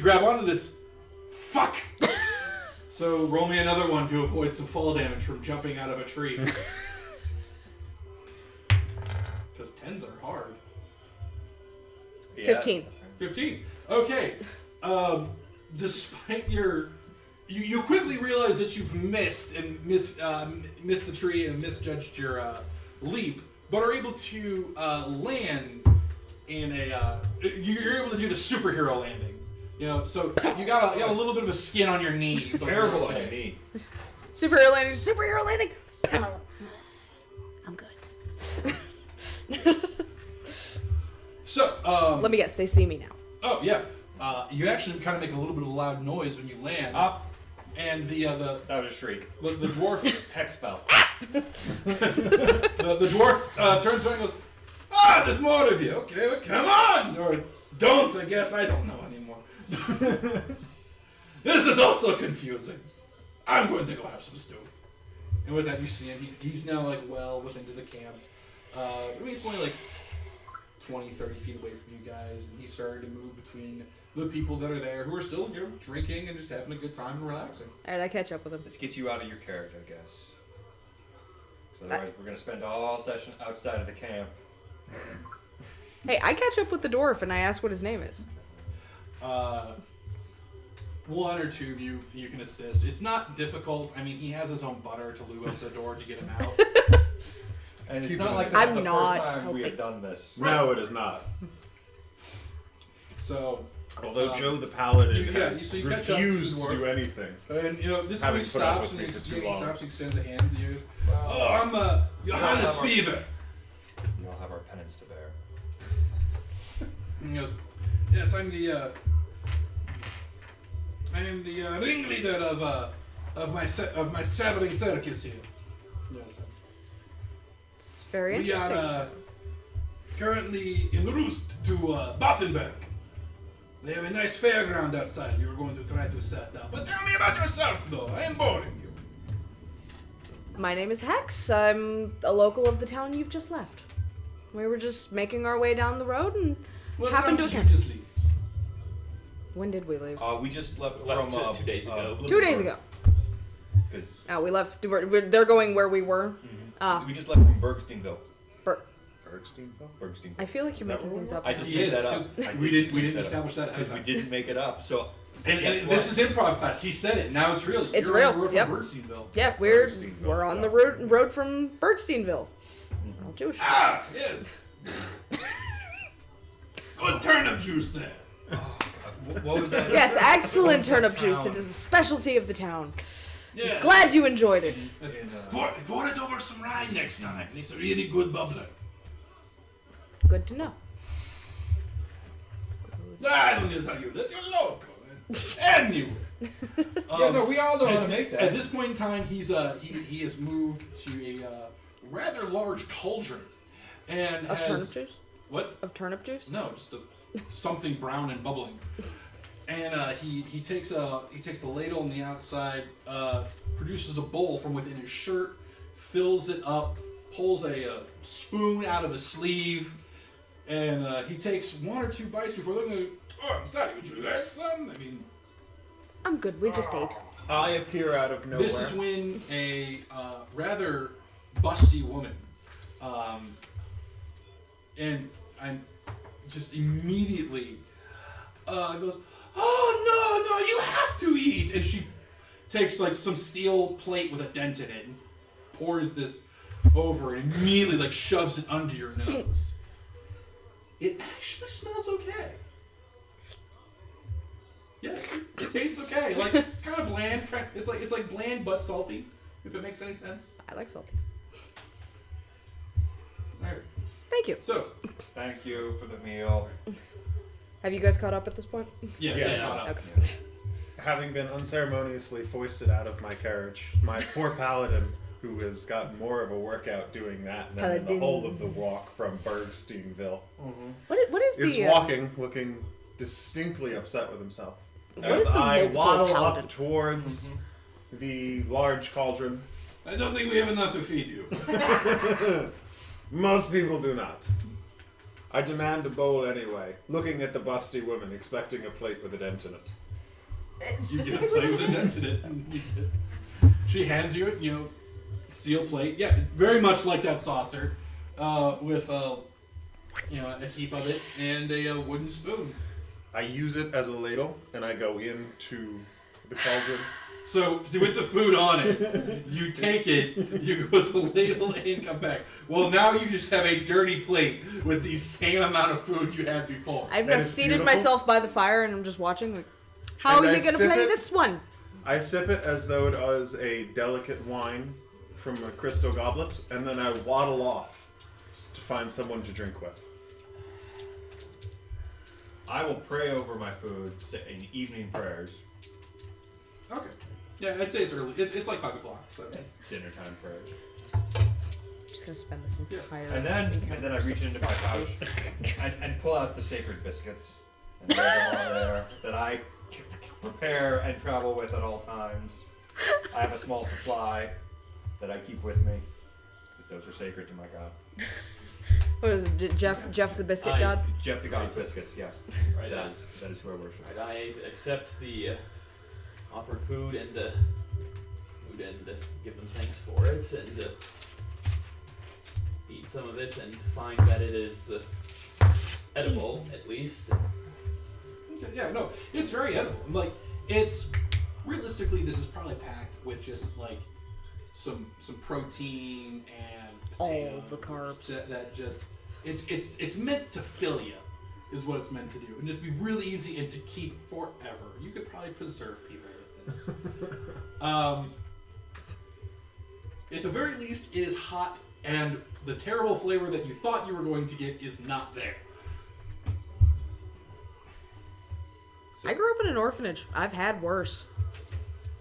grab onto this. Fuck! So roll me another one to avoid some fall damage from jumping out of a tree. Because 10s are hard. Yeah. 15. 15. Okay. Despite your... You quickly realize that you've missed the tree and misjudged your leap, but are able to land in a... you're able to do the superhero landing. You know, so you got a little bit of a skin on your knee. but Terrible okay. on me. Superhero landing. Superhero landing. I'm good. So, Let me guess. They see me now. oh yeah, you actually kind of make a little bit of a loud noise when you land. Up. And the That was a shriek. dwarf Hex spell. the dwarf turns around and goes, there's more of you. Okay, well, come on, or don't. I guess I don't know anymore. This is also confusing. I'm going to go have some stew. And with that, you see him. He's now like well within the camp. I mean, it's only like 20, 30 feet away from you guys, and he started to move between the people that are there who are still, drinking and just having a good time and relaxing. All right, I catch up with him. Let's get you out of your carriage, I guess. 'Cause otherwise, we're gonna spend all session outside of the camp. Hey, I catch up with the dwarf and I ask what his name is. One or two of you can assist. It's not difficult. I mean, he has his own butter to lube up the door to get him out. And it's Keep not it like in. this is I'm the not first time we helping. have done this. No, it is not. So, Although Joe the Paladin yeah, has so you catch up to refused the to do dwarf. anything. and this Having one put up stops with and me he for too long. stops and extends a hand to you. Oh, I'm Johannes Fever. We all have our penance to bear. And he goes, yes, I am the ringleader of my traveling circus here. Yes. It's very We interesting. are currently en route to Battenberg. They have a nice fairground outside we were going to try to set up. But tell me about yourself, though. I am boring you. My name is Hex. I'm a local of the town you've just left. We were just making our way down the road and What happened time to did you camp. just leave? When did we leave? We just left Left from 2 days ago. 2 days ago. Because Oh, we left. They're going where we were. we just left from Bergsteinville. Bergsteinville. I feel like you're making things up. I just He made is, that up. 'cause we didn't establish that ahead of because we time. didn't make it up. So And guess this what? is improv class. He said it. Now it's real. It's You're real, On the road yep. From Bernsteinville. Yeah, Bergsteinville, we're on the yeah. road from Bergsteinville. All Jewish. Ah, yes. Good turnip juice there. what was that? Yes, excellent What was that turnip juice. town? It is a specialty of the town. Yeah. Glad you enjoyed it. Pour it over some rye next time. It's a really good bubbler. Good to know. I don't need to tell you that. You're local. Anyway. Yeah, no, we all know how to make that. At this point in time, he has moved to a rather large cauldron, and Of has turnip juice? what? Of turnip juice? No, just something brown and bubbling. And he takes the ladle on the outside, produces a bowl from within his shirt, fills it up, pulls a spoon out of his sleeve, and he takes 1 or 2 bites before looking at. Oh, I'm sorry. Would you like some? I mean, I'm good. We just ate. I appear out of nowhere. this is when a rather busty woman, and I'm just immediately goes, "Oh no, you have to eat!" And she takes like some steel plate with a dent in it and pours this over, and immediately like shoves it under your nose. It actually smells okay. Yeah, it tastes okay. Like it's kind of bland. It's like bland but salty. If it makes any sense. I like salty. All right. Thank you. So Thank you for the meal. Have you guys caught up at this point? yes, Yes. yeah. Okay. Having been unceremoniously foisted out of my carriage, my poor paladin, who has gotten more of a workout doing that than the whole of the walk from Bergsteinville, What is is the walking, looking distinctly upset with himself. What As is the I multiple waddle paladin? up towards the large cauldron. I don't think we have enough to feed you. Most people do not. I demand a bowl anyway, looking at the busty woman, expecting a plate with a dent in it. You get a plate with a dent in it. She hands you a, steel plate. Yeah, very much like that saucer, with a heap of it and a wooden spoon. I use it as a ladle, and I go into the cauldron. So with the food on it, you take it, you go as a ladle and come back. Well, now you just have a dirty plate with the same amount of food you had before. I've And just it's seated beautiful. myself by the fire and I'm just watching. Like, how And are I you gonna sip play it. this one? I sip it as though it was a delicate wine from a crystal goblet, and then I waddle off to find someone to drink with. I will pray over my food, say evening prayers. Okay. Yeah, I'd say it's early. It's like 5 o'clock. So. Dinner time prayers. I'm just gonna spend this entire. And then I reach into my pouch and pull out the sacred biscuits and lay them on there that I prepare and travel with at all times. I have a small supply that I keep with me because those are sacred to my god. What is it, Jeff the Biscuit God? Jeff the God of Biscuits, yes. Right, That is who I worship. Right, I accept the offered food and give them thanks for it and eat some of it and find that it is edible at least. Okay, yeah, no, it's very edible. Like, it's realistically, this is probably packed with just like some protein and potatoes. All the carbs. That just it's meant to fill you, is what it's meant to do, and just be really easy and to keep forever. You could probably preserve people with this. At the very least, it is hot, and the terrible flavor that you thought you were going to get is not there. So, I grew up in an orphanage. I've had worse.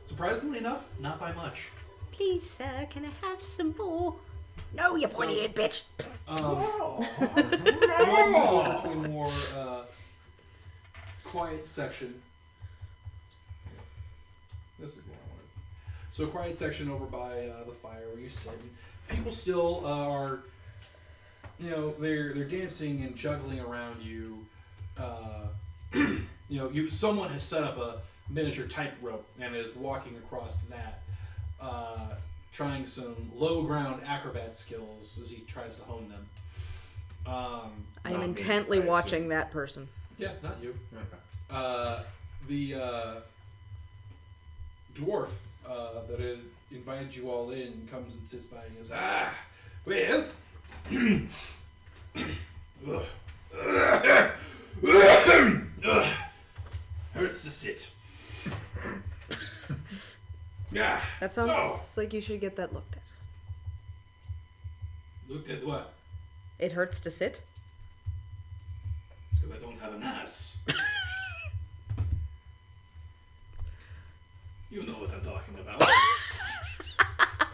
surprisingly enough, not by much. Please, sir, can I have some more? No, you pointy-head bitch. Moving on to a more quiet section. This is what I wanted. So, a quiet section over by the fire where you sit. And people still are, they're dancing and juggling around you. Someone has set up a miniature tightrope and is walking across that, trying some low ground acrobat skills as he tries to hone them. I am Not me, intently I watching assume. that person. Yeah, not you. Okay. The dwarf that had invited you all in comes and sits by and goes, well, hurts to sit. Yeah. That sounds So, like you should get that looked at. looked at what? It hurts to sit? Because I don't have an ass. You know what I'm talking about.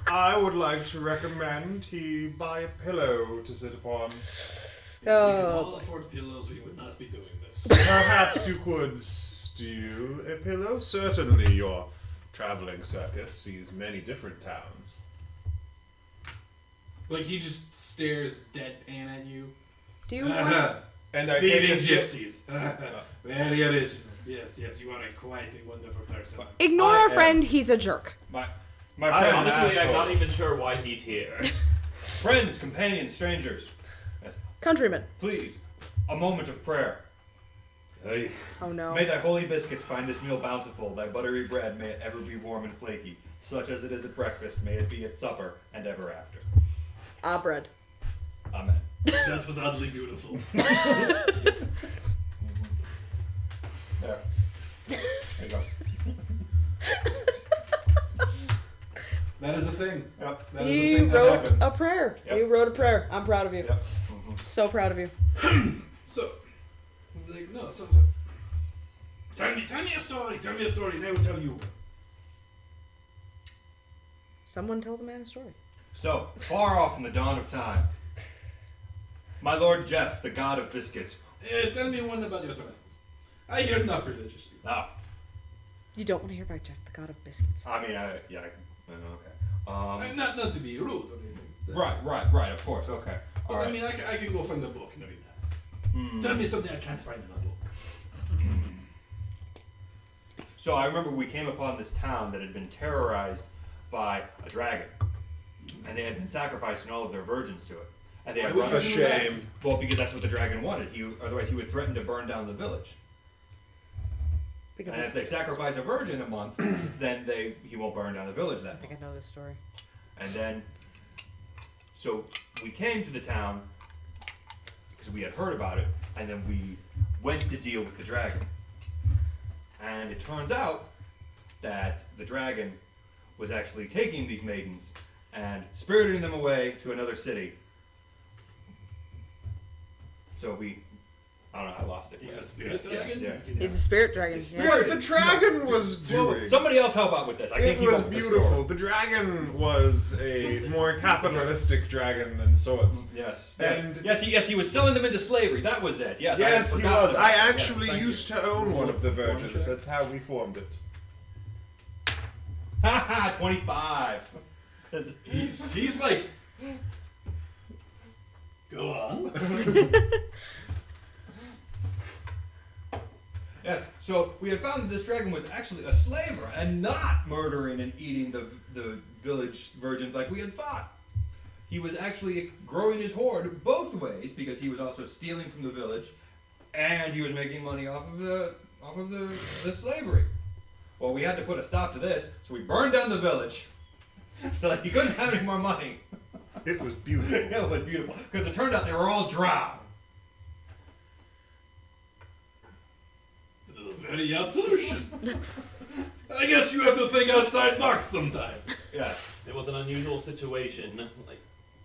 I would like to recommend he buy a pillow to sit upon. If we could all afford pillows, we would not be doing this. Perhaps you could steal a pillow? Certainly your traveling circus sees many different towns. Like, he just stares deadpan at you. Do you want... And I Thieving take a sip. gypsies. Very original. Yes, you are quite a wonderful person. Ignore I our am- friend, he's a jerk. My I friend, am an Honestly, I'm asshole. not even sure why he's here. friends, companions, strangers. Yes, Countryman. please, a moment of prayer. Hey, Oh no. May thy holy biscuits find this meal bountiful, thy buttery bread may it ever be warm and flaky, such as it is at breakfast, may it be at supper, and ever after. Ah, bread. Amen. That was oddly beautiful. There. There you go. That is a thing. Yep. That is He a thing that wrote happened. a prayer. Yep. You wrote a prayer. I'm proud of you. Yep. So proud of you. So, like, no, so. Tell me a story, and I will tell you. Someone tell the man a story. So, far off in the dawn of time, my lord Jeff, the god of biscuits. Tell me one about your travels. I hear enough religiously. Ah, You don't want to hear about Jeff, the god of biscuits. I mean, okay. Not to be rude or anything. Right, of course, okay. But All right. I mean, I can go from the book and everything. Tell me something I can't find in a book. So I remember we came upon this town that had been terrorized by a dragon, and they had been sacrificing all of their virgins to it. And they had Why run would A you do that? shame. Well, because that's what the dragon wanted. Otherwise he would threaten to burn down the village. Because And that's if they sacrifice a virgin a month, then he won't burn down the village that I think month. I know this story. And then, so we came to the town because we had heard about it, and then we went to deal with the dragon. And it turns out that the dragon was actually taking these maidens and spiriting them away to another city. So I don't know, I lost it. He's Yeah. a spirit Yeah, dragon? yeah. You can- He's a spirit dragon. He's yeah. spirit. What the dragon was Well, doing. somebody else help out with this. I can't It keep was up with the beautiful. story. The dragon was a more capitalistic dragon than swords. Yes. And- Yes, he was selling them into slavery. That was it. Yes. I Yes, he forgot was. about I that. Yes, actually thank you. used to own one of the Form virgins. check. That's how we formed it. Haha, 25. He's like. Go on. Yes, so we had found that this dragon was actually a slaver and not murdering and eating the village virgins like we had thought. He was actually growing his hoard both ways because he was also stealing from the village and he was making money off of the slavery. Well, we had to put a stop to this, so we burned down the village so that he couldn't have any more money. It was beautiful. It was beautiful because it turned out they were all drowned. This is a very odd solution. I guess you have to think outside the box sometimes. Yes. It was an unusual situation. Like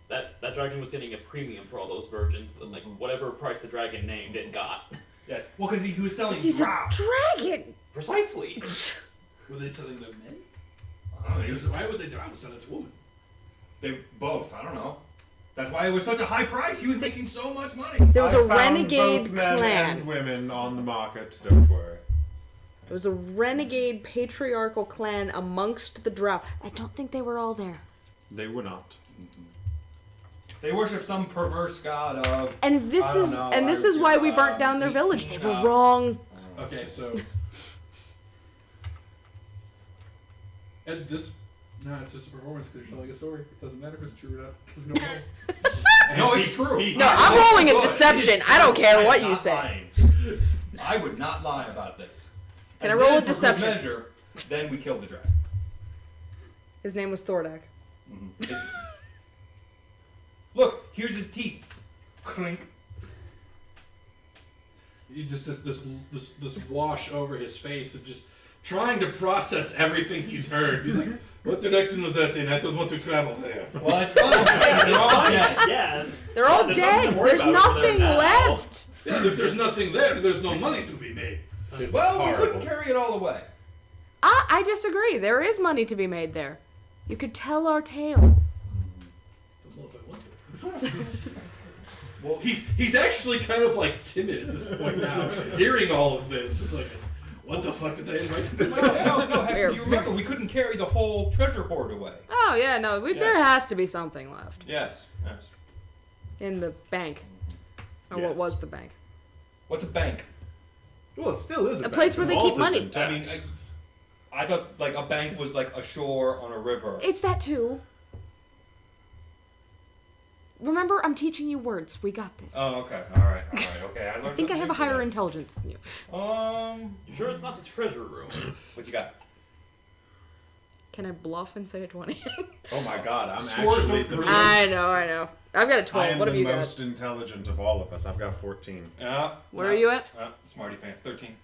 that dragon was getting a premium for all those virgins. Like whatever price the dragon named, it got. Yes. Well, because he was selling He's a drow. dragon. Precisely. Were they selling them men? I don't know, he was- Why would they sell it to women? They both. I don't know. That's why it was such a high price. He was making so much money. There was I a found renegade both men clan. and women on the market. Don't worry. There was a renegade patriarchal clan amongst the drow. I don't think they were all there. They were not. They worship some perverse god of. And this I don't is know, and this I- is why we burnt down their village. They were wrong. Okay, so. And this. No, it's just a performance because you're telling a story. It doesn't matter if it's true or not. There's no way. No, it's true. No, I'm rolling a deception. I don't care what you say. I would not lie about this. Can And I roll then a for good deception? measure, then we killed the dragon. His name was Thordak. Look, here's his teeth. Clink. You just this wash over his face of just trying to process everything he's heard. He's like, "What direction was that in? I don't want to travel there." Well, it's fine. They're all dead. Yeah. They're all There's nothing dead. to worry There's about over there nothing now. left. Yeah, if there's nothing there, there's no money to be made. It was Well, we horrible. couldn't carry it all away. I disagree. There is money to be made there. You could tell our tale. Don't know if I want to. Well, He's actually kind of like timid at this point now, hearing all of this. Just like, what the fuck did they invite him to my house? no, Hex, do you remember we couldn't carry the whole treasure hoard away? Oh yeah, no. There Yes. has to be something left Yes. Yes. in the bank, or what Yes. was the bank? What's a bank? Well, it still is A place where they keep money. I mean, I thought like a bank was like a shore on a river. It's that too. Remember, I'm teaching you words. We got this. Oh, okay. All right. Okay. I think I have a higher intelligence than you. You sure it's not the treasure room? What you got? Can I bluff and say a 20? Oh my god, I'm Scores actually from the the I know. I've got a 12. I am What have the you got? most intelligent of all of us. I've got 14. Where are you at? Smarty pants. 13.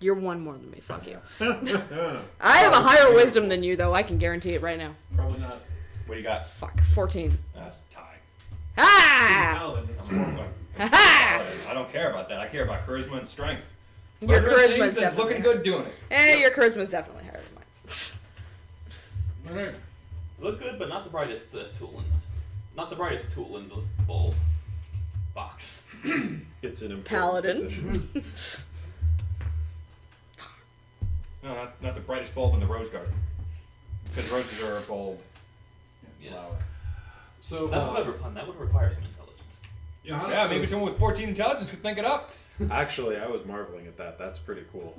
You're one more than me. Fuck you. I have a higher wisdom than you, though. I can guarantee it right now. Probably not. What do you got? Fuck. 14. That's tie. Ha! Paladin, that's smart. Ha ha! I don't care about that. I care about charisma and strength. Your Murdering charisma things is and definitely. looking good doing it. Your charisma is definitely higher than mine. All right. Look good, but not the brightest tool in the bowl box. It's an important Paladin. position. No, not the brightest bulb in the rose garden. Because roses are a bulb Yes. flower. So That's a clever pun. That would require some intelligence. Johannes Yeah, maybe goes, someone with 14 intelligence could think it up. Actually, I was marveling at that. That's pretty cool.